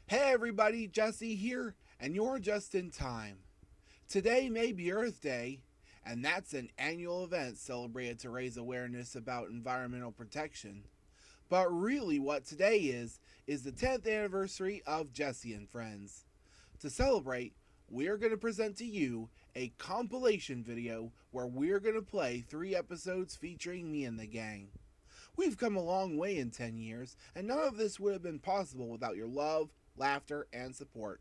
Hey everybody, Jesse here, and you're just in time. Today may be Earth Day, and that's an annual event celebrated to raise awareness about environmental protection. But really what today is the 10th anniversary of Jesse and Friends. To celebrate, we're going to present to you a compilation video where we're going to play 3 episodes featuring me and the gang. We've come a long way in 10 years, and none of this would have been possible without your love, laughter, and support.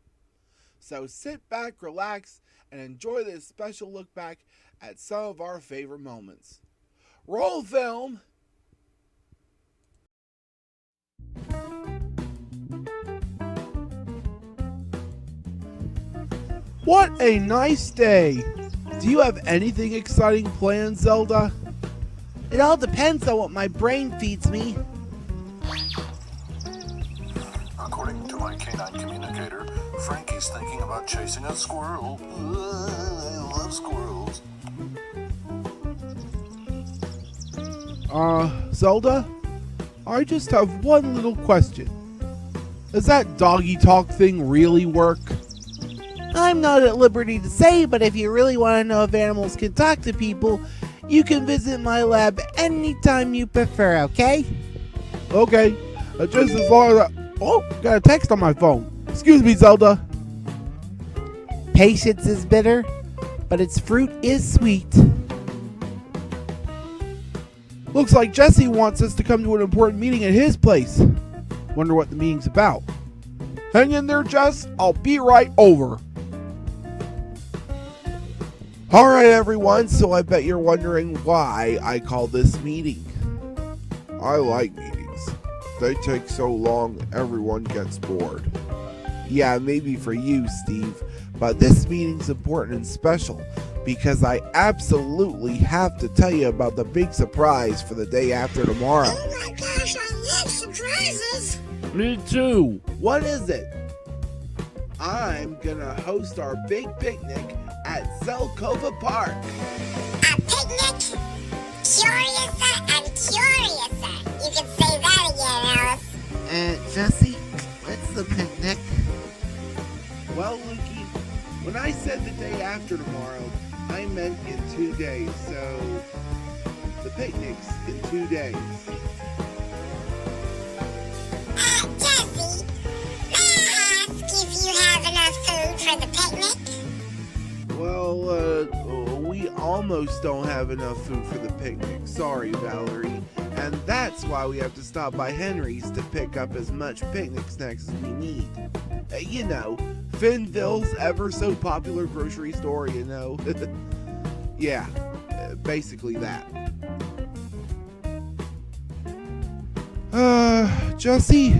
So sit back, relax, and enjoy this special look back at some of our favorite moments. Roll film! What a nice day! Do you have anything exciting planned, Zelda? It all depends on what my brain feeds me. According to my canine communicator, Frankie's thinking about chasing a squirrel. I love squirrels. Zelda? I just have one little question. Does that doggy talk thing really work? I'm not at liberty to say, but if you really want to know if animals can talk to people, you can visit my lab anytime you prefer, okay? Okay, just as long as I... Oh, got a text on my phone. Excuse me, Zelda. Patience is bitter, but its fruit is sweet. Looks like Jesse wants us to come to an important meeting at his place. Wonder what the meeting's about. Hang in there, Jess. I'll be right over. Alright everyone, so I bet you're wondering why I call this meeting. I like meetings. They take so long, everyone gets bored. Yeah, maybe for you, Steve, but this meeting's important and special because I absolutely have to tell you about the big surprise for the day after tomorrow. Oh my gosh, I love surprises! Me too! What is it? I'm gonna host our big picnic at Zelkova Park. A picnic? Curiouser and curiouser. You can say that again, Alice. Jesse, what's the picnic? Well, Luky, when I said the day after tomorrow, I meant in 2 days, so the picnic's in 2 days. Jesse, may I ask if you have enough food for the picnic? Well, we almost don't have enough food for the picnic. Sorry, Valerie. And that's why we have to stop by Henry's to pick up as much picnic snacks as we need. You know, Finnville's ever so popular grocery store, you know. Yeah, basically that. Jesse,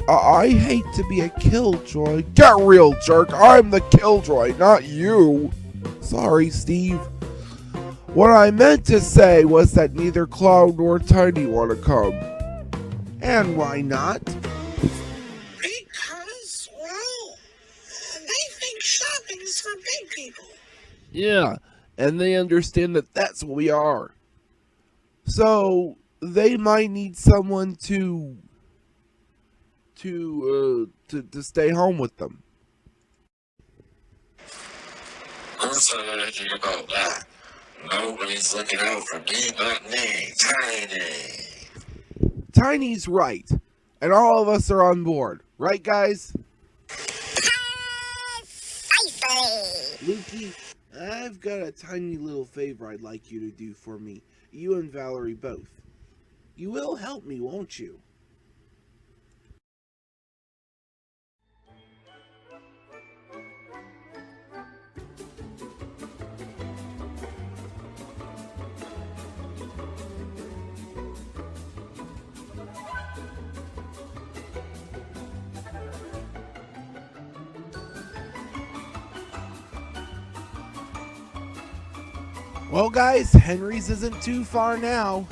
I hate to be a killjoy. Get real, jerk. I'm the killjoy, not you. Sorry, Steve. What I meant to say was that neither Cloud nor Tiny want to come. And why not? Because, well, they think shopping's for big people. Yeah, and they understand that that's what we are. So, they might need someone to stay home with them. Who's anything about that? Nobody's looking out for me but me, Tiny. Tiny's right, and all of us are on board, right, guys? Precisely. Luky, I've got a tiny little favor I'd like you to do for me. You and Valerie both. You will help me, won't you? Well, guys, Henry's isn't too far now.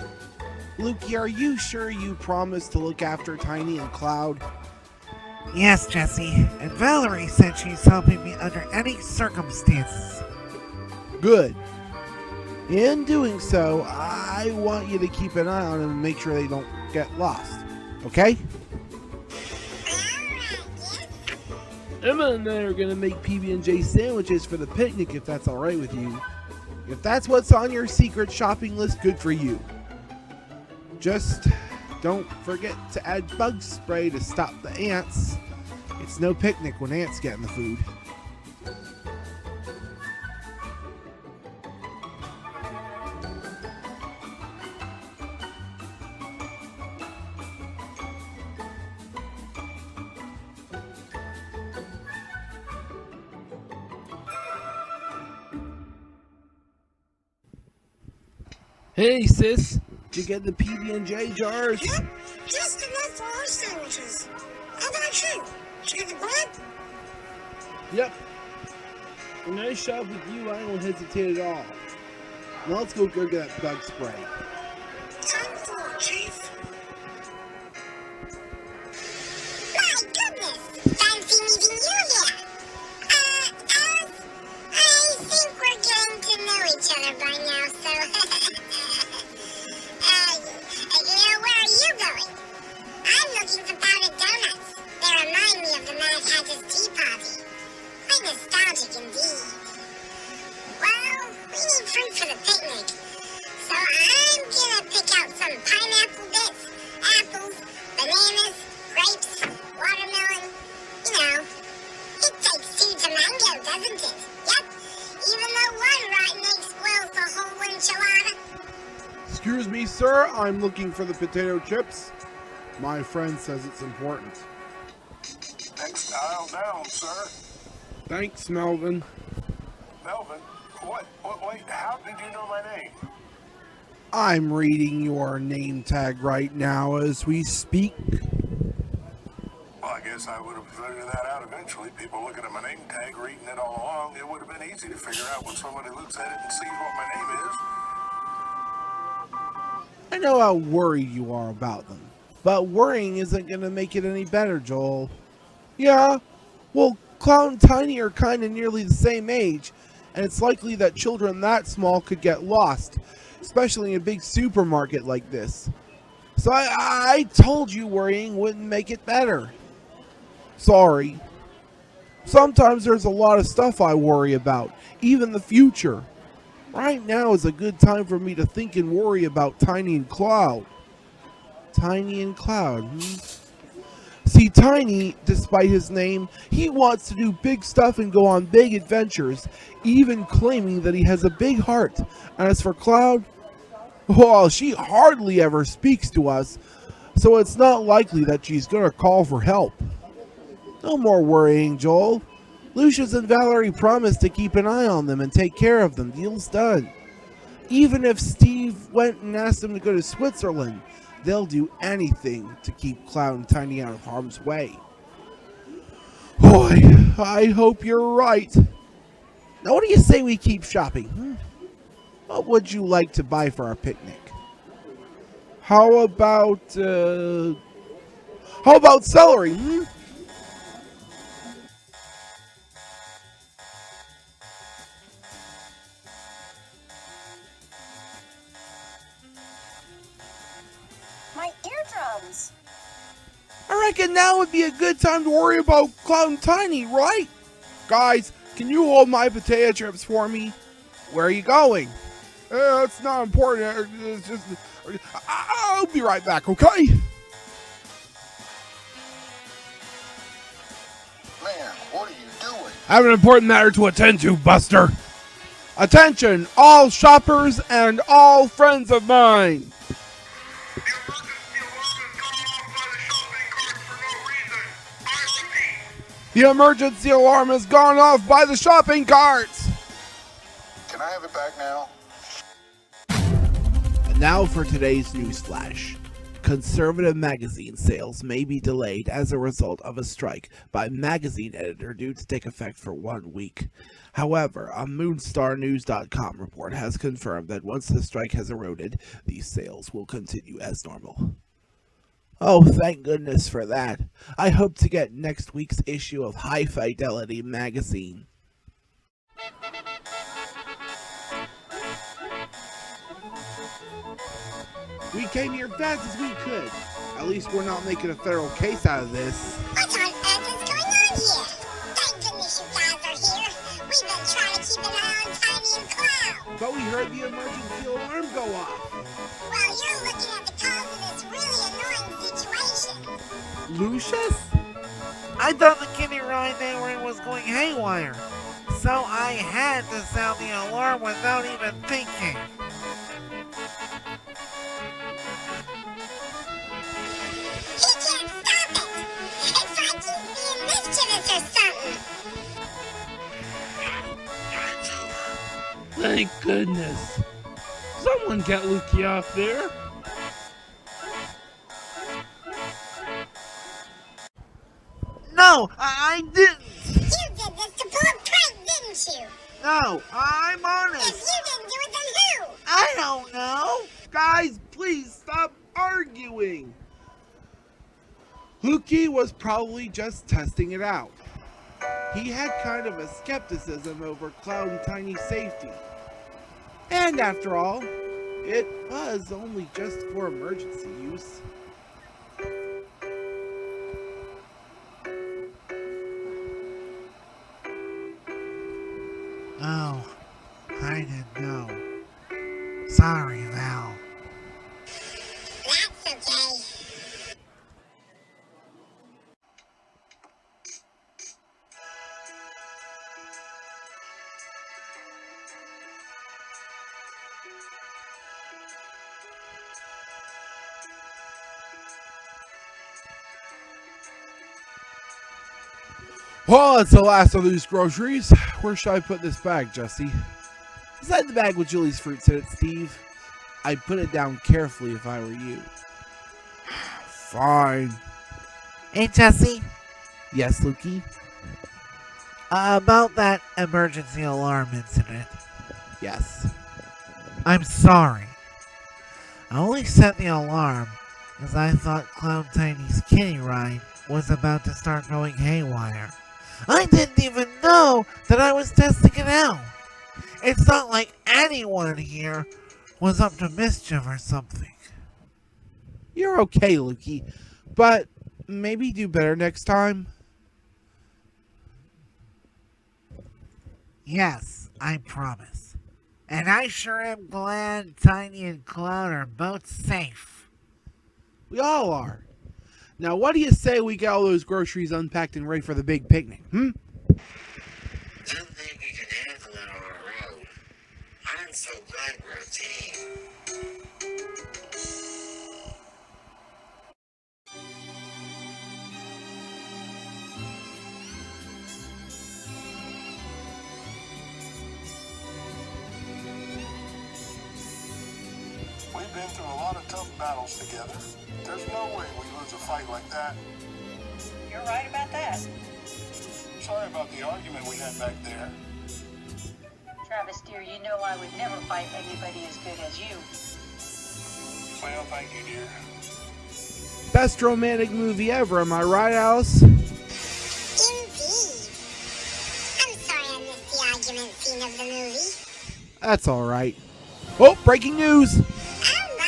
Luky, are you sure you promised to look after Tiny and Cloud? Yes, Jesse, and Valerie said she's helping me under any circumstances. Good. In doing so, I want you to keep an eye on them and make sure they don't get lost. Okay? Alright, yes. Emma and I are gonna make PB&J sandwiches for the picnic if that's alright with you. If that's what's on your secret shopping list, good for you. Just don't forget to add bug spray to stop the ants. It's no picnic when ants get in the food. Hey sis, did you get the PB&J jars? Yep, just enough for our sandwiches. How about you? Did you get the bread? Yep. When I shop with you, I don't hesitate at all. Now let's go get that bug spray. Time for it, Chief. My goodness! Fancy meeting you here. I think we're getting to know each other by now, so... where are you going? I'm looking for powdered donuts. They remind me of the Mad Hatter's Tea Party. Quite nostalgic indeed. Well, we need fruit for the picnic, so I'm gonna pick out some pineapple bits, apples, bananas, grapes, watermelon. You know, it takes two to mango, doesn't it? Yep, even though one rotten egg spoils the whole enchilada. Excuse me, sir, I'm looking for the potato chips. My friend says it's important. Next aisle down, sir. Thanks, Melvin. Melvin? Wait, how did you know my name? I'm reading your name tag right now as we speak. Well, I guess I would have figured that out eventually. People looking at my name tag, reading it all along, it would have been easy to figure out when somebody looks at it and sees what my name is. I know how worried you are about them, but worrying isn't going to make it any better, Joel. Yeah, well, Cloud and Tiny are kind of nearly the same age, and it's likely that children that small could get lost, especially in a big supermarket like this. So I told you worrying wouldn't make it better. Sorry. Sometimes there's a lot of stuff I worry about, even the future. Right now is a good time for me to think and worry about Tiny and Cloud. Tiny and Cloud, See, Tiny, despite his name, he wants to do big stuff and go on big adventures, even claiming that he has a big heart. And as for Cloud, well, she hardly ever speaks to us, so it's not likely that she's gonna call for help. No more worrying, Joel. Lucius and Valerie promised to keep an eye on them and take care of them. Deal's done. Even if Steve went and asked them to go to Switzerland, they'll do anything to keep Cloud and Tiny out of harm's way. Boy, I hope you're right. Now, what do you say we keep shopping? What would you like to buy for our picnic? How about celery? My eardrums. I reckon now would be a good time to worry about Cloud and Tiny, right? Guys, can you hold my potato chips for me? Where are you going? It's not important. It's just... I'll be right back, okay? Man, what are you doing? I have an important matter to attend to, Buster. Attention, all shoppers and all friends of mine. The emergency alarm has gone off by the shopping carts. Can I have it back now? And now for today's news flash. Conservative magazine sales may be delayed as a result of a strike by magazine editor due to take effect for 1 week. However, a moonstarnews.com report has confirmed that once the strike has eroded, these sales will continue as normal. Oh, thank goodness for that. I hope to get next week's issue of High Fidelity magazine. We came here fast as we could. At least we're not making a federal case out of this. What on earth is going on here? go off? Well, you're looking at the cause of this really annoying situation. Lucius? I thought the kiddie ride they were in was going haywire, so I had to sound the alarm without even thinking. He can't stop it. It's like he's being mischievous or something. Thank goodness. Someone get Luky off there. No, I didn't. You did this to pull a prank, didn't you? No, I'm If honest. you didn't do it, then who? I don't know. Guys, please stop arguing. Luky was probably just testing it out. He had kind of a skepticism over Cloud Tiny's safety. And after all, it was only just for emergency use. Oh, I didn't know. Sorry, Val. That's okay. Well, it's the last of these groceries. Where should I put this bag, Jesse? Inside the bag with Julie's fruits in it, Steve. I'd put it down carefully if I were you. Fine. Hey, Jesse. Yes, Luky? About that emergency alarm incident. Yes. I'm sorry. I only set the alarm as I thought Cloud Tiny's kiddie ride was about to start going haywire. I didn't even know that I was testing it out. It's not like anyone here was up to mischief or something. You're okay, Luky. But maybe do better next time. Yes, I promise. And I sure am glad Tiny and Cloud are both safe. We all are. Now, what do you say we get all those groceries unpacked and ready for the big picnic, Don't think we can handle it on our own. I'm so glad we're a team. We've been through a lot of tough battles together. There's no way we lose a fight like that. You're right about that. Sorry about the argument we had back there. Travis, dear, you know I would never fight anybody as good as you. Well, thank you, dear. Best romantic movie ever, am I right, Alice? Indeed. I'm sorry I missed the argument scene of the movie. That's alright. Oh, breaking news! Oh my!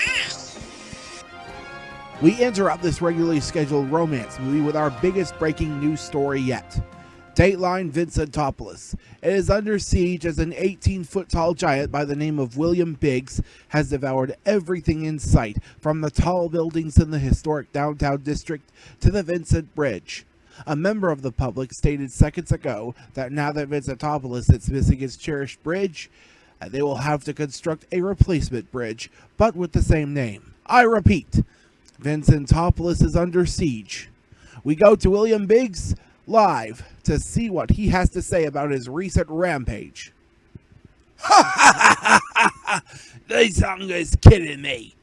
We interrupt this regularly scheduled romance movie with our biggest breaking news story yet. Dateline Vincentopoulos. It is under siege as an 18-foot-tall giant by the name of William Biggs has devoured everything in sight, from the tall buildings in the historic downtown district to the Vincent Bridge. A member of the public stated seconds ago that now that Vincentopoulos is missing its cherished bridge, they will have to construct a replacement bridge, but with the same name. I repeat, Vincentopoulos is under siege. We go to William Biggs live to see what he has to say about his recent rampage. This hunger's kidding me.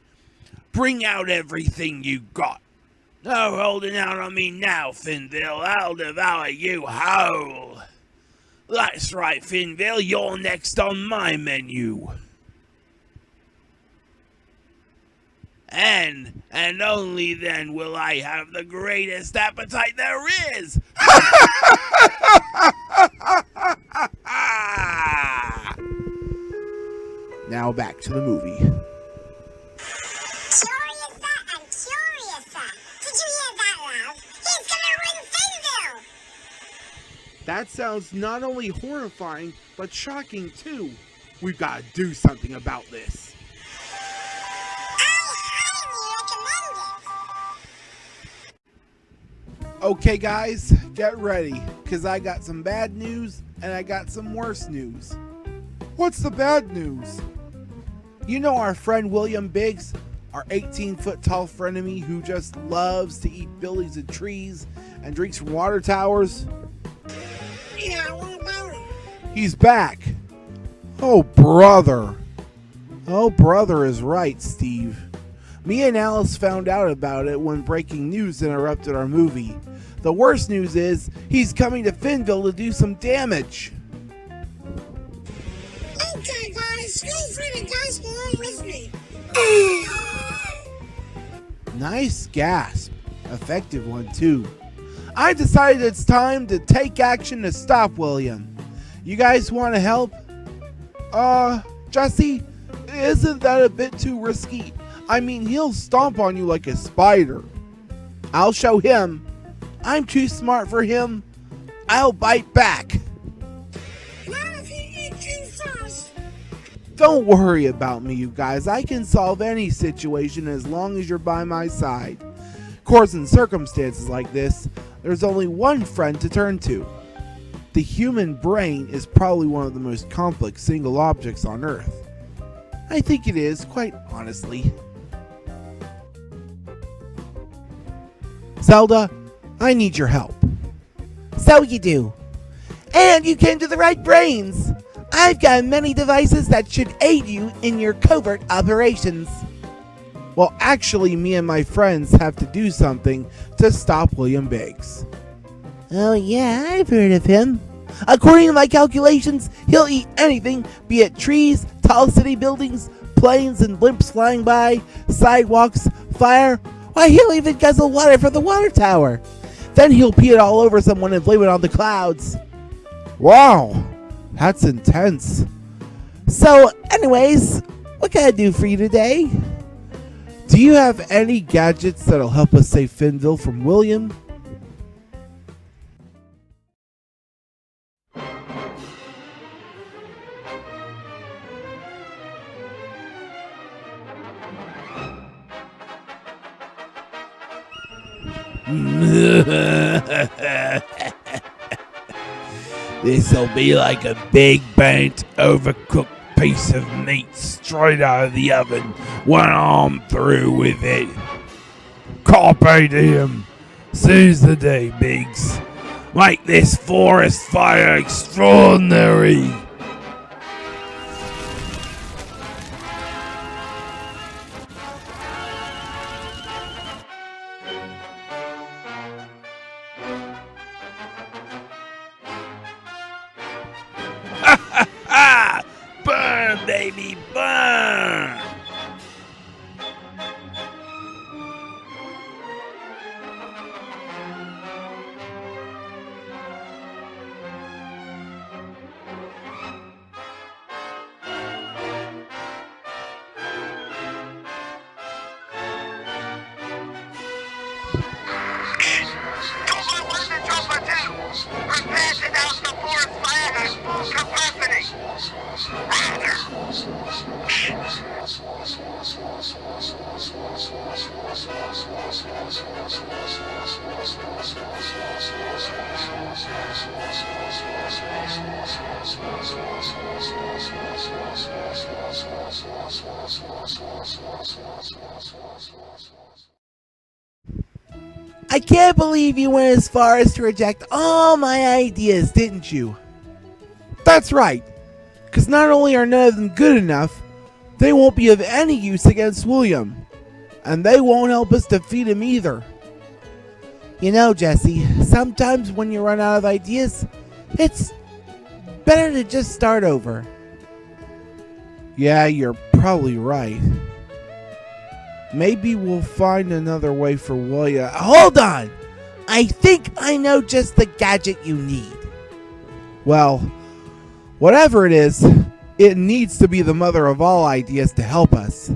Bring out everything you got. No holding out on me now, Finville. I'll devour you whole. That's right, Finville. You're next on my menu. And only then will I have the greatest appetite there is. Now back to the movie. Curiouser and curiouser. Did you hear that, love? He's gonna ring Finville! That sounds not only horrifying, but shocking too. We've got to do something about this. Okay guys, get ready, because I got some bad news and I got some worse news. What's the bad news? You know our friend William Biggs, our 18-foot tall frenemy who just loves to eat buildings and trees and drinks from water towers? Yeah, what about him? He's back. Oh brother. Oh brother is right, Steve. Me and Alice found out about it when breaking news interrupted our movie. The worst news is he's coming to Finville to do some damage. Okay, guys, feel free to gasp along with me. Nice gasp. Effective one too. I decided it's time to take action to stop William. You guys want to help? Jesse, isn't that a bit too risky? I mean, he'll stomp on you like a spider. I'll show him. I'm too smart for him. I'll bite back. Not if he eats you first. Don't worry about me, you guys. I can solve any situation as long as you're by my side. Of course, in circumstances like this, there's only one friend to turn to. The human brain is probably one of the most complex single objects on Earth. I think it is, quite honestly. Zelda, I need your help. So you do. And you came to the right brains. I've got many devices that should aid you in your covert operations. Well, actually, me and my friends have to do something to stop William Biggs. Oh yeah, I've heard of him. According to my calculations, he'll eat anything, be it trees, tall city buildings, planes and blimps flying by, sidewalks, fire. Why, he'll even guzzle water from the water tower. Then he'll pee it all over someone and blame it on the clouds. Wow, that's intense. So, anyways, what can I do for you today? Do you have any gadgets that'll help us save Finville from William? This'll be like a big burnt, overcooked piece of meat straight out of the oven when I'm through with it. Carpe diem. Seize the day, Biggs. Make this forest fire extraordinary. Burn, baby, burn! I'm passing out the forest fire at full capacity. I can't believe you went as far as to reject all my ideas, didn't you? That's right, because not only are none of them good enough, they won't be of any use against William, and they won't help us defeat him either. You know, Jesse, sometimes when you run out of ideas, it's better to just start over. Yeah, you're probably right. Maybe we'll find another way for William. Hold on! I think I know just the gadget you need. Well, whatever it is, it needs to be the mother of all ideas to help us.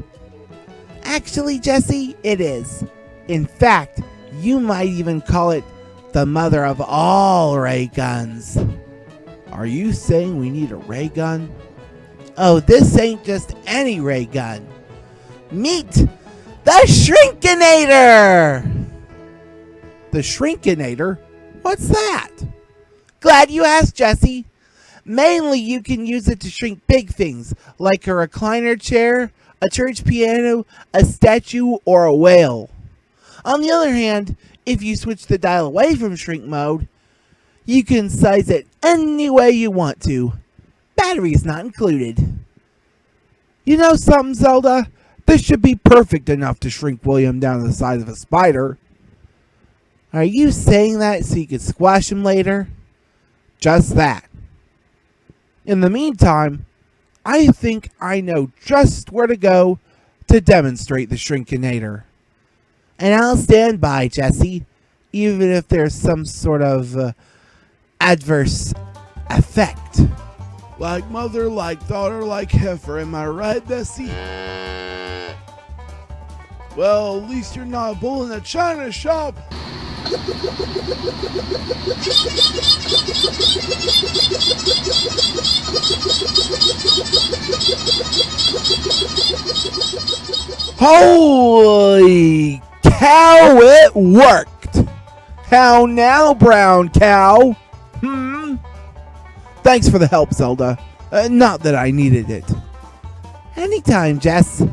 Actually, Jesse, it is. In fact, you might even call it the mother of all ray guns. Are you saying we need a ray gun? Oh, this ain't just any ray gun. Meet the Shrinkinator! The Shrinkinator? What's that? Glad you asked, Jesse. Mainly you can use it to shrink big things, like a recliner chair, a church piano, a statue, or a whale. On the other hand, if you switch the dial away from shrink mode, you can size it any way you want to. Batteries not included. You know something, Zelda? This should be perfect enough to shrink William down to the size of a spider. Are you saying that so you could squash him later? Just that. In the meantime, I think I know just where to go to demonstrate the Shrinkinator. And I'll stand by, Jesse, even if there's some sort of adverse effect. Like mother, like daughter, like heifer. Am I right, Bessie? Well, at least you're not a bull in a china shop. Holy cow, it worked! How now, brown cow? Thanks for the help, Zelda. Not that I needed it. Anytime, Jess.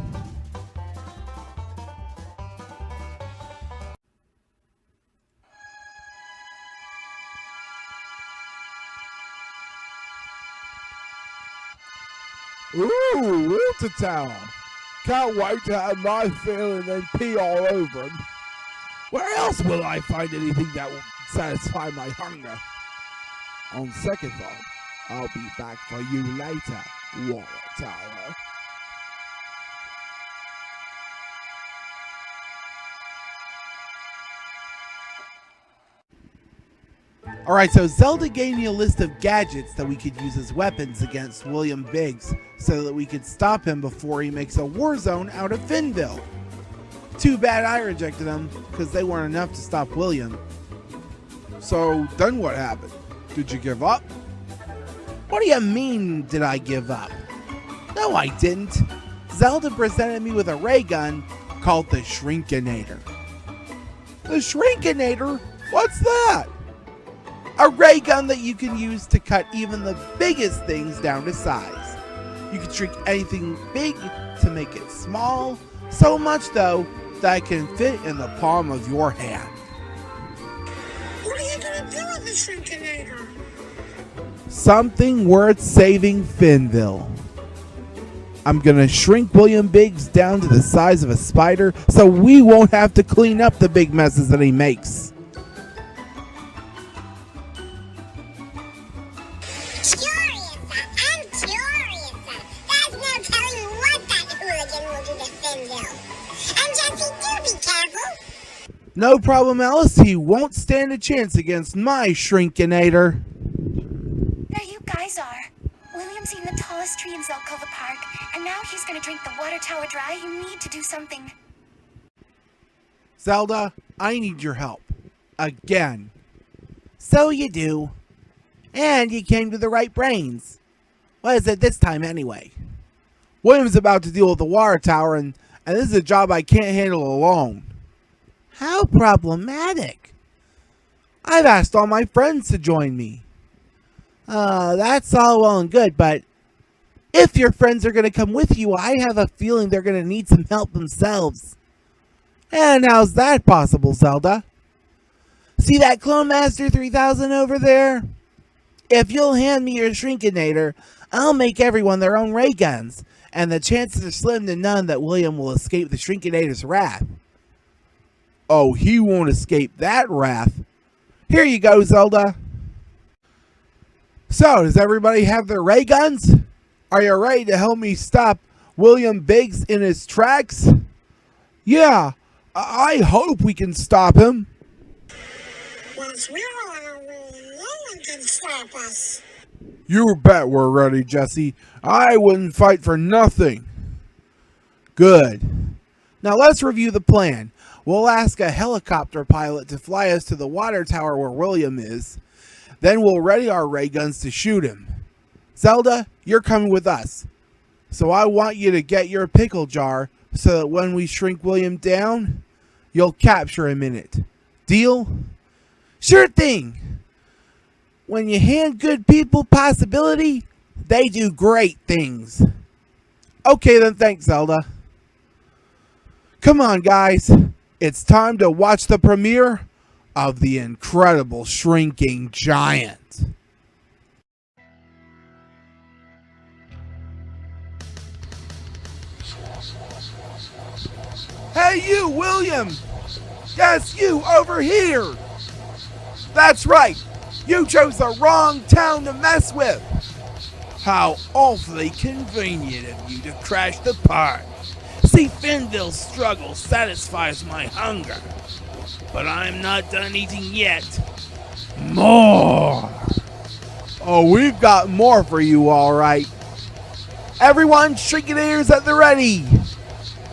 Ooh, water tower. Can't wait to have my fill and then pee all over him. Where else will I find anything that will satisfy my hunger? On second thought, I'll be back for you later, water tower. Alright, so Zelda gave me a list of gadgets that we could use as weapons against William Biggs so that we could stop him before he makes a war zone out of Finville. Too bad I rejected them because they weren't enough to stop William. So then what happened? Did you give up? What do you mean, did I give up? No, I didn't. Zelda presented me with a ray gun called the Shrinkinator. The Shrinkinator? What's that? A ray gun that you can use to cut even the biggest things down to size. You can shrink anything big to make it small, so much though that it can fit in the palm of your hand. What are you gonna do with the Shrinkinator? Something worth saving Finville. I'm gonna shrink William Biggs down to the size of a spider so we won't have to clean up the big messes that he makes. No problem, Alice. He won't stand a chance against my Shrinkinator. There you guys are. William's seen the tallest tree in Zelkova Park, and now he's gonna drink the water tower dry. You need to do something. Zelda, I need your help. Again. So you do. And you came to the right brains. What is it this time, anyway? William's about to deal with the water tower, and this is a job I can't handle alone. How problematic. I've asked all my friends to join me. That's all well and good, but if your friends are going to come with you, I have a feeling they're going to need some help themselves. And how's that possible, Zelda? See that Clone Master 3000 over there? If you'll hand me your Shrinkinator, I'll make everyone their own ray guns, and the chances are slim to none that William will escape the Shrinkinator's wrath. Oh, he won't escape that wrath. Here you go, Zelda. So, does everybody have their ray guns? Are you ready to help me stop William Biggs in his tracks? Yeah, I hope we can stop him. Once we're on our way, no one can stop us. You bet we're ready, Jesse. I wouldn't fight for nothing. Good. Now let's review the plan. We'll ask a helicopter pilot to fly us to the water tower where William is. Then we'll ready our ray guns to shoot him. Zelda, you're coming with us. So I want you to get your pickle jar so that when we shrink William down, you'll capture him in it. Deal? Sure thing. When you hand good people possibility, they do great things. Okay then, thanks, Zelda. Come on, guys. It's time to watch the premiere of The Incredible Shrinking Giant. Hey you, William! Yes, you, over here! That's right! You chose the wrong town to mess with! How awfully convenient of you to crash the park. See, Finville's struggle satisfies my hunger. But I'm not done eating yet. More! Oh, we've got more for you, all right. Everyone, Shrinkadeers at the ready!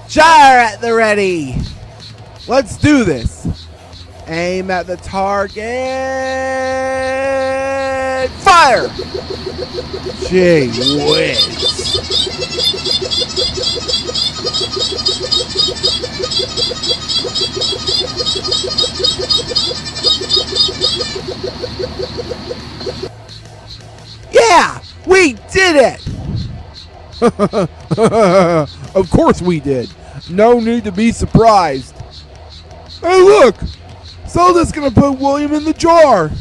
Gyre at the ready! Let's do this. Aim at the target. Fire! Gee whiz. Yeah! We did it! Of course we did. No need to be surprised. Hey, look! Zelda's gonna put William in the jar.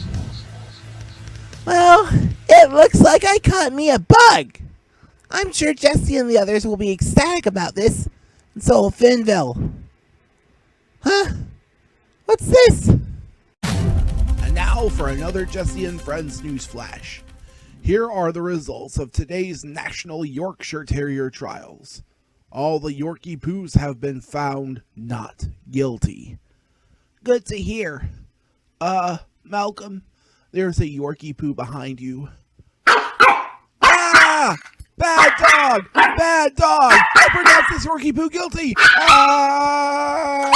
Well, it looks like I caught me a bug. I'm sure Jesse and the others will be ecstatic about this, and so will Finville. Huh? What's this? And now for another Jesse and Friends news flash. Here are the results of today's National Yorkshire Terrier trials. All the Yorkie Poos have been found not guilty. Good to hear. Malcolm, there's a Yorkie Poo behind you. Ah! Bad dog! Bad dog! I pronounce this Yorkie Poo guilty! Ah!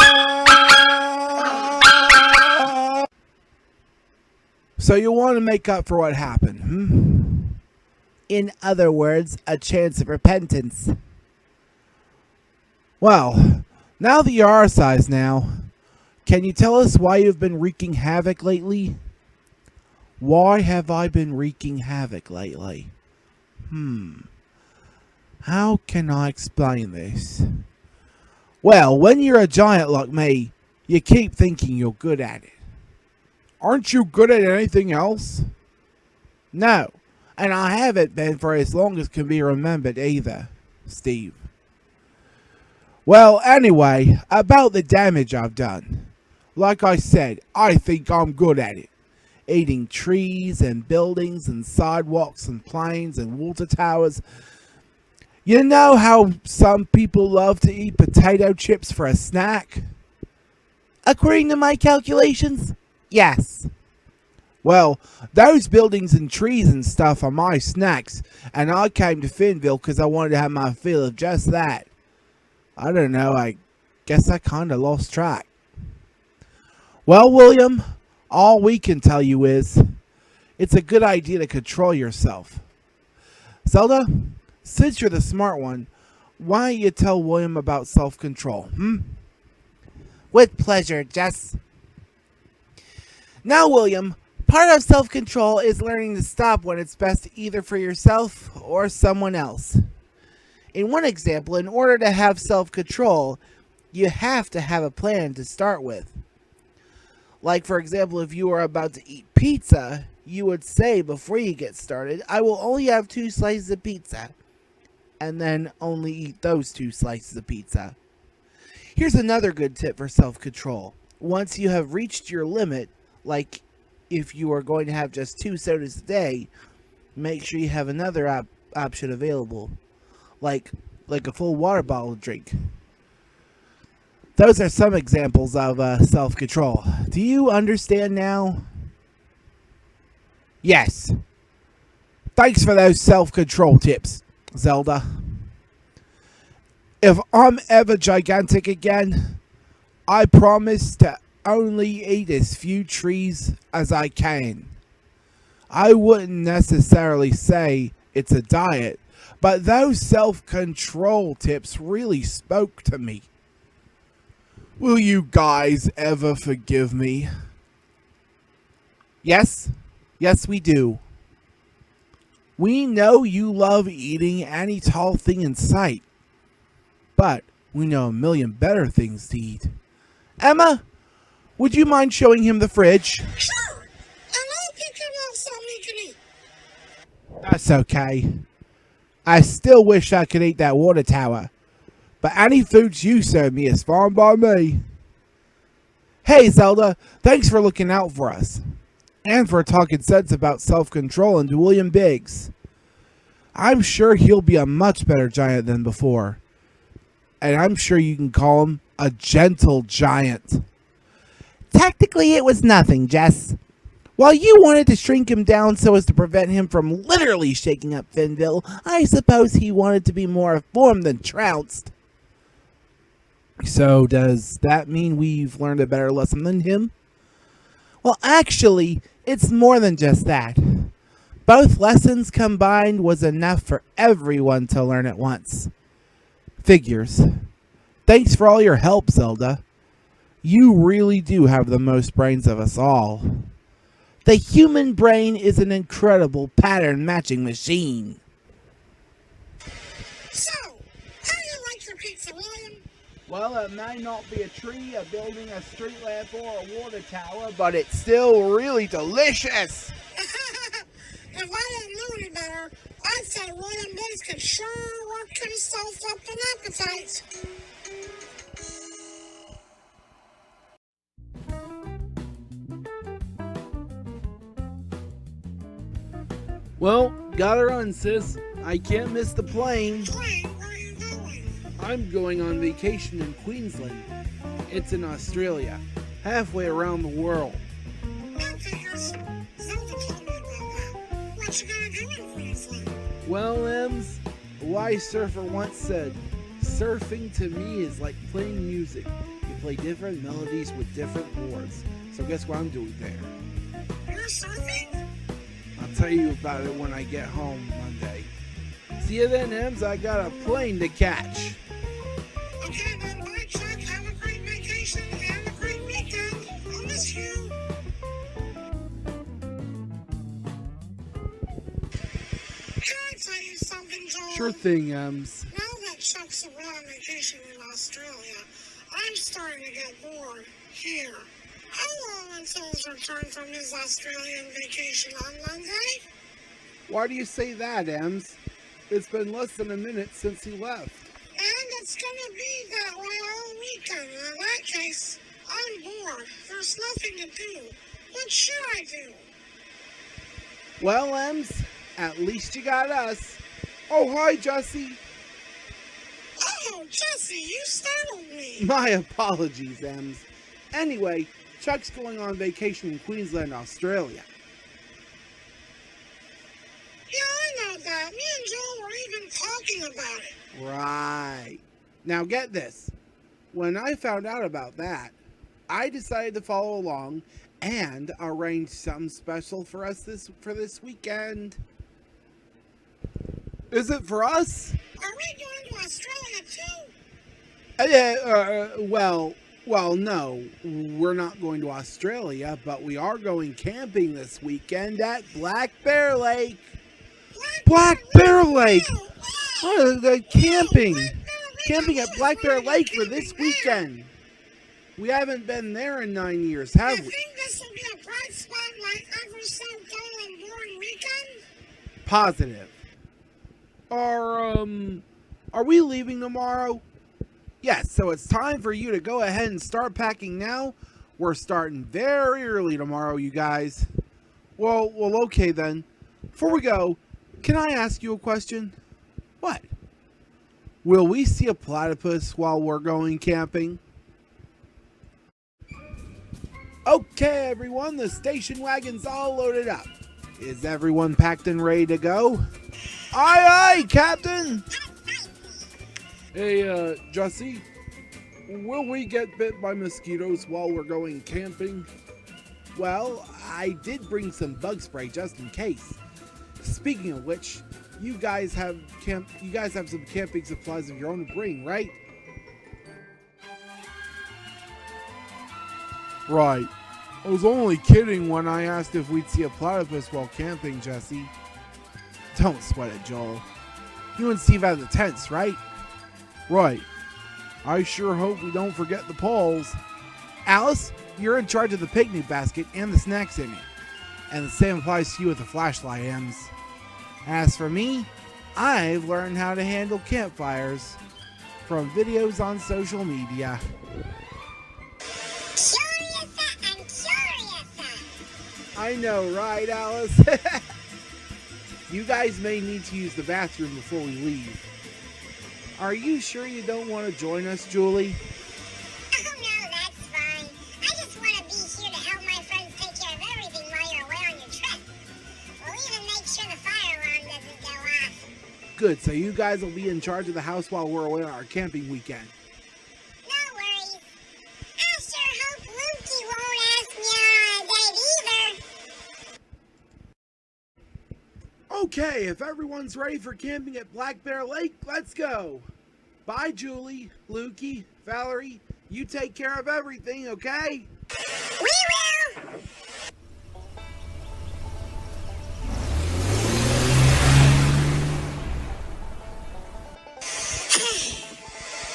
So you want to make up for what happened, hmm? In other words, a chance of repentance. Well, now that you're our size now, can you tell us why you've been wreaking havoc lately? Why have I been wreaking havoc lately? How can I explain this? Well, when you're a giant like me, you keep thinking you're good at it. Aren't you good at anything else? No, and I haven't been for as long as can be remembered either, Steve. Well, anyway, about the damage I've done. Like I said, I think I'm good at it. Eating trees and buildings and sidewalks and planes and water towers. You know how some people love to eat potato chips for a snack? According to my calculations, yes. Well, those buildings and trees and stuff are my snacks, and I came to Finville because I wanted to have my fill of just that. I don't know, I guess I kind of lost track. Well, William, all we can tell you is, it's a good idea to control yourself. Zelda, since you're the smart one, why don't you tell William about self-control, With pleasure, Jess. Now, William, part of self-control is learning to stop when it's best either for yourself or someone else. In one example, in order to have self-control, you have to have a plan to start with. Like, for example, if you are about to eat pizza, you would say before you get started, I will only have 2 slices of pizza, and then only eat those 2 slices of pizza. Here's another good tip for self-control. Once you have reached your limit, like if you are going to have just 2 sodas a day, make sure you have another option available. Like a full water bottle to drink. Those are some examples of self-control. Do you understand now? Yes. Thanks for those self-control tips, Zelda. If I'm ever gigantic again, I promise to only eat as few trees as I can. I wouldn't necessarily say it's a diet, but those self-control tips really spoke to me. Will you guys ever forgive me? Yes, we do. We know you love eating any tall thing in sight, but we know a million better things to eat. Emma, would you mind showing him the fridge? Sure. And I'll pick him up something he can eat. That's okay. I still wish I could eat that water tower, but any foods you serve me is fine by me. Hey, Zelda, thanks for looking out for us, and for talking sense about self-control to William Biggs. I'm sure he'll be a much better giant than before, and I'm sure you can call him a gentle giant. Technically, it was nothing, Jess. While you wanted to shrink him down so as to prevent him from literally shaking up Finville, I suppose he wanted to be more formed than trounced. So does that mean we've learned a better lesson than him? Well, actually, it's more than just that. Both lessons combined was enough for everyone to learn at once. Figures. Thanks for all your help, Zelda. You really do have the most brains of us all. The human brain is an incredible pattern-matching machine. So, how do you like your pizza, William? Well, it may not be a tree, a building, a street lamp, or a water tower, but it's still really delicious. If I didn't know any better, I'd say William Biggs could sure work himself up an appetite. Well, gotta run, sis. I can't miss the plane. Wait, where are you going? I'm going on vacation in Queensland. It's in Australia, halfway around the world. No, because Zelda told me about that. What you gonna do in Queensland? Well, Ems, a wise surfer once said, surfing to me is like playing music. You play different melodies with different chords. So guess what I'm doing there? You're surfing? I'll tell you about it when I get home Monday. See you then, Ems. I got a plane to catch. Okay, then bye, Chuck. Have a great vacation and a great weekend. I'll miss you. Can I tell you something, Joel? Sure thing, Ems. Now that Chuck's away on vacation in Australia, I'm starting to get bored here. How long until his return from his Australian vacation on Monday? Why do you say that, Ems? It's been less than a minute since he left. And it's gonna be that way all weekend. In that case, I'm bored. There's nothing to do. What should I do? Well, Ems, at least you got us. Oh, hi, Jessie. Oh, Jesse, you startled me. My apologies, Ems. Anyway, Chuck's going on vacation in Queensland, Australia. Yeah, I know that. Me and Joel were even talking about it. Right. Now get this. When I found out about that, I decided to follow along and arrange something special for us this weekend. Is it for us? Are we going to Australia too? Well, no. We're not going to Australia, but we are going camping this weekend at Black Bear Lake. Black Bear Lake! Oh, the camping! Camping at Black Bear Lake for this weekend. We haven't been there in 9 years, have You we? think this will be a bright spot like every so dull and boring weekend? Positive. Are we leaving tomorrow? Yes, so it's time for you to go ahead and start packing now. We're starting very early tomorrow, you guys. Well, okay then. Before we go, can I ask you a question? What? Will we see a platypus while we're going camping? Okay, everyone, the station wagon's all loaded up. Is everyone packed and ready to go? Aye, Captain! Hey, Jesse, will we get bit by mosquitoes while we're going camping? Well, I did bring some bug spray just in case. Speaking of which, you guys have some camping supplies of your own to bring, right? Right. I was only kidding when I asked if we'd see a platypus while camping, Jesse. Don't sweat it, Joel. You and Steve have the tents, right? Right. I sure hope we don't forget the poles. Alice, you're in charge of the picnic basket and the snacks in it. And the same applies to you with the flashlight ends. As for me, I've learned how to handle campfires from videos on social media. Curiouser and curiouser. I know, right, Alice? You guys may need to use the bathroom before we leave. Are you sure you don't want to join us, Julie? Oh no, that's fine. I just want to be here to help my friends take care of everything while you're away on your trip. We'll even make sure the fire alarm doesn't go off. Good, so you guys will be in charge of the house while we're away on our camping weekend. No worries. I sure hope Luky won't ask me out on a date either. Okay, if everyone's ready for camping at Black Bear Lake, let's go. Bye, Julie, Luky, Valerie. You take care of everything, okay? We will!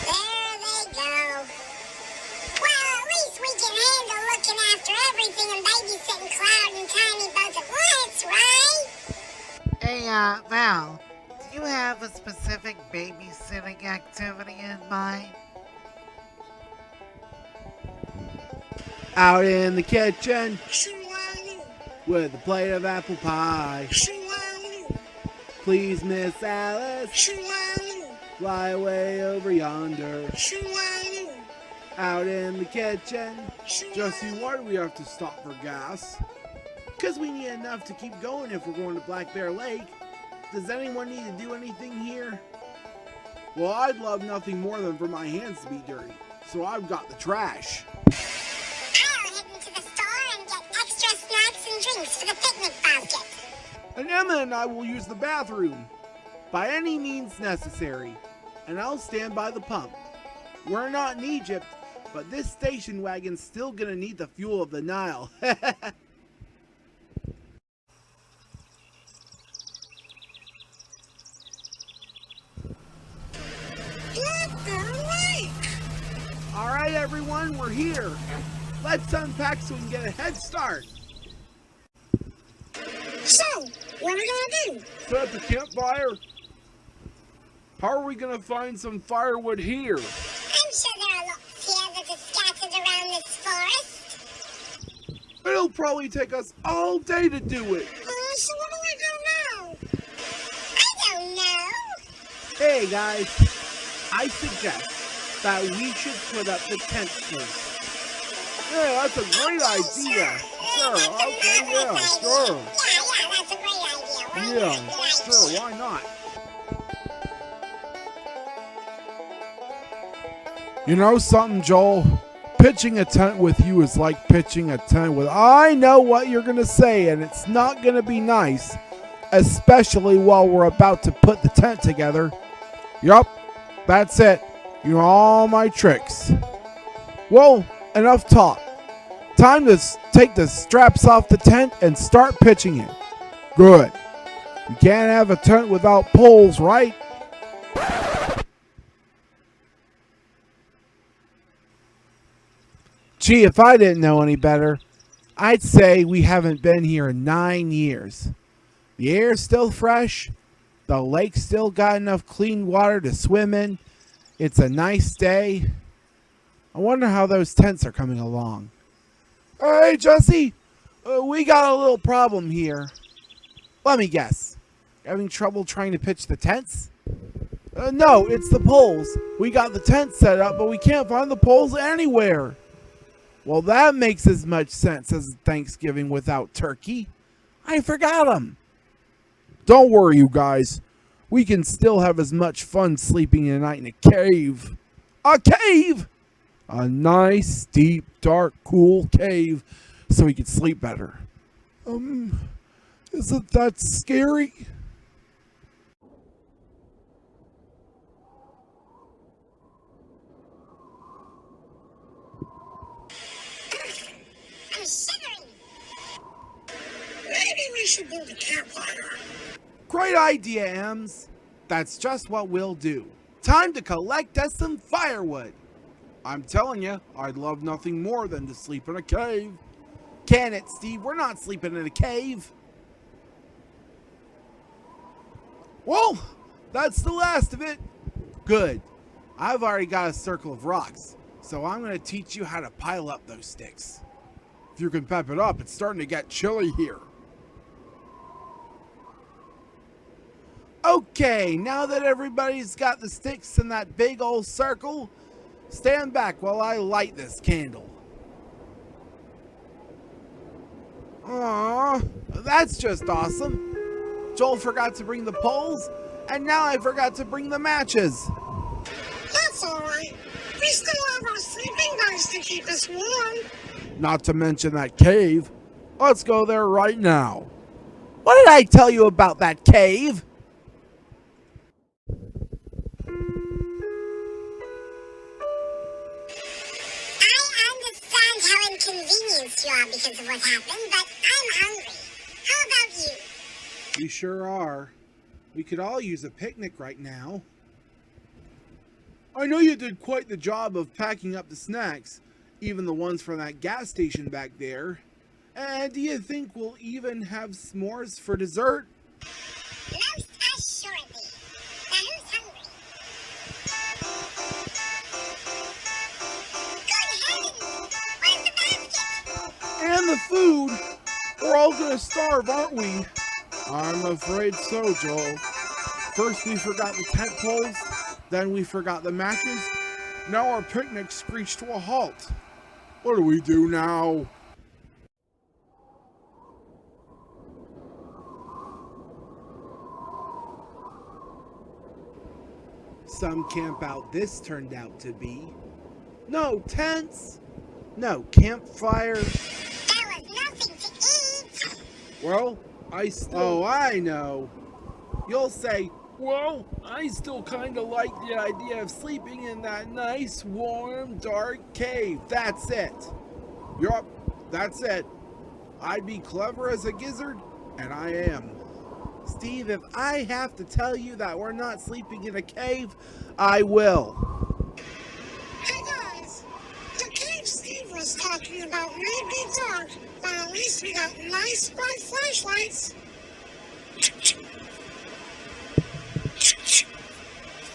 There they go. Well, at least we can handle looking after everything and babysitting Cloud and Tiny both at once, right? Hey, Val, do you have a specific babysitting activity in mind? Out in the kitchen with a plate of apple pie. Please, Miss Alice, fly away over yonder. Out in the kitchen. Jesse, why do we have to stop for gas? Because we need enough to keep going if we're going to Black Bear Lake. Does anyone need to do anything here? Well, I'd love nothing more than for my hands to be dirty, so I've got the trash. I'll head into the store and get extra snacks and drinks for the picnic basket. And Emma and I will use the bathroom, by any means necessary, and I'll stand by the pump. We're not in Egypt, but this station wagon's still gonna need the fuel of the Nile. Alright everyone, we're here. Let's unpack so we can get a head start. So, what are we gonna do? Set up the campfire. How are we gonna find some firewood here? I'm sure there are lots here that are scattered around this forest. It'll probably take us all day to do it. So what do I do now? I don't know. Hey guys, I suggest that we should put up the tent first. Yeah, that's a great idea. Sure, okay, yeah, sure. Yeah, that's a great idea. Well, Yeah, good idea. sure, why not? You know something, Joel? Pitching a tent with you is like pitching a tent with... I know what you're going to say, and it's not going to be nice. Especially while we're about to put the tent together. Yup, that's it. You know all my tricks. Well, enough talk. Time to take the straps off the tent and start pitching it. Good. You can't have a tent without poles, right? Gee, if I didn't know any better, I'd say we haven't been here in 9 years. The air's still fresh. The lake's still got enough clean water to swim in. It's a nice day. I wonder how those tents are coming along. Hey, Jesse, we got a little problem here. Let me guess. Having trouble trying to pitch the tents? No, it's the poles. We got the tent set up, but we can't find the poles anywhere. Well, that makes as much sense as Thanksgiving without turkey. I forgot them. Don't worry, you guys. We can still have as much fun sleeping tonight in a cave. A cave! A nice, deep, dark, cool cave so we can sleep better. Isn't that scary? we should build a campfire. Great idea, Ems. That's just what we'll do. Time to collect us some firewood. I'm telling you, I'd love nothing more than to sleep in a cave. Can it, Steve? We're not sleeping in a cave. Well, that's the last of it. Good. I've already got a circle of rocks, so I'm going to teach you how to pile up those sticks. If you can pep it up, it's starting to get chilly here. Okay, now that everybody's got the sticks in that big old circle, stand back while I light this candle. Aww, that's just awesome. Joel forgot to bring the poles, and now I forgot to bring the matches. That's alright. We still have our sleeping bags to keep us warm. Not to mention that cave. Let's go there right now. What did I tell you about that cave? Inconvenienced you are because of what happened, but I'm hungry. How about you? We sure are. We could all use a picnic right now. I know you did quite the job of packing up the snacks, even the ones from that gas station back there. And do you think we'll even have s'mores for dessert? Most assuredly. Now who's hungry? And the food. We're all gonna starve, aren't we? I'm afraid so, Joel. First we forgot the tent poles, then we forgot the matches. Now our picnic screeched to a halt. What do we do now? Some campout this turned out to be. No tents, no campfire. There was nothing to eat. Well, I know. You'll say, well, I still kind of like the idea of sleeping in that nice, warm, dark cave. That's it. Yup, that's it. I'd be clever as a gizzard, and I am. Steve, if I have to tell you that we're not sleeping in a cave, I will. Hey guys, the cave Steve was talking about may be dark, but at least we got nice bright flashlights.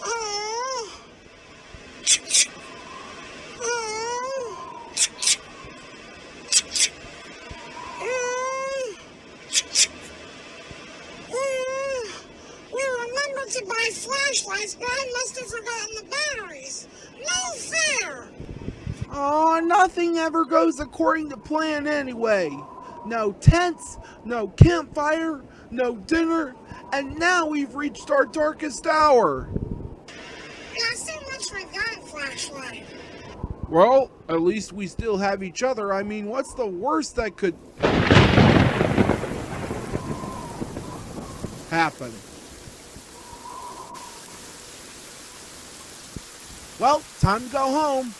Oh. Oh. We remembered to buy flashlights, but I must have forgotten the batteries. No fair! Oh, nothing ever goes according to plan anyway. No tents, no campfire, no dinner, and now we've reached our darkest hour. Not so much for that flashlight. Well, at least we still have each other. I mean, what's the worst that could happen? Well, time to go home.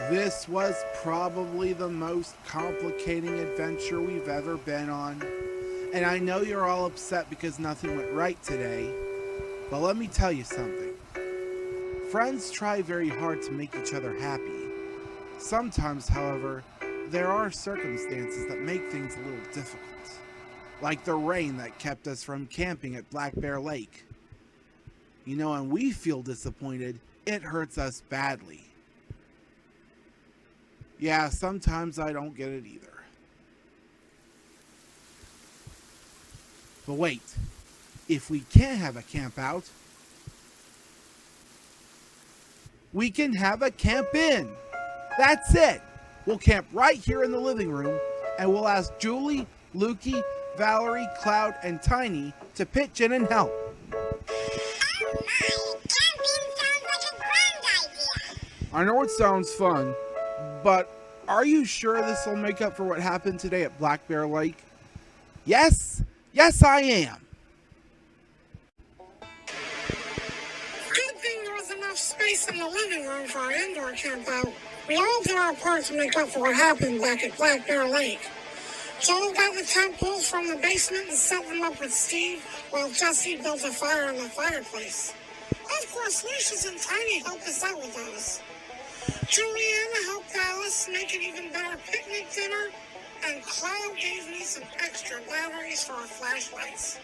This was probably the most complicating adventure we've ever been on. And I know you're all upset because nothing went right today. But let me tell you something. Friends try very hard to make each other happy. Sometimes, however, there are circumstances that make things a little difficult. Like the rain that kept us from camping at Black Bear Lake. You know, when we feel disappointed, it hurts us badly. Yeah, sometimes I don't get it either. But wait, if we can't have a camp out, we can have a camp in. That's it. We'll camp right here in the living room, and we'll ask Julie, Luky, Valerie, Cloud, and Tiny to pitch in and help. Oh my, camping sounds like a grand idea. I know it sounds fun, but are you sure this will make up for what happened today at Black Bear Lake? Yes? Yes, I am. Good thing there was enough space space in the living room for our indoor campout. We all did our part to make up for what happened back at Black Bear Lake. Joel got the tent poles from the basement and set them up with Steve, while Jesse built a fire in the fireplace. Of course, Lucius and Tiny helped us out with those. Juliana helped Alice make an even better picnic dinner, and Cloud gave me some extra batteries for our flashlights.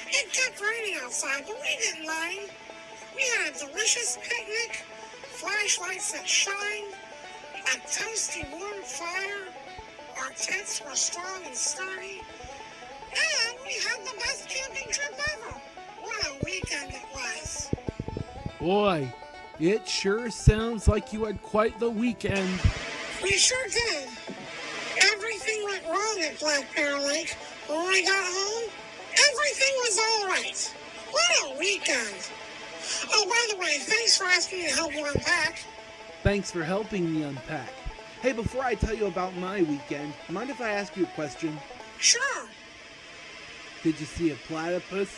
It kept raining outside, but we didn't mind. We had a delicious picnic, flashlights that shined, a toasty warm fire, our tents were strong and sturdy, and we had the best camping trip ever. What a weekend it was. Boy, it sure sounds like you had quite the weekend. We sure did. Everything went wrong at Black Bear Lake. When we got home, everything was all right. What a weekend. Oh, by the way, thanks for asking me to help you unpack. Thanks for helping me unpack. Hey, before I tell you about my weekend, mind if I ask you a question? Sure. Did you see a platypus?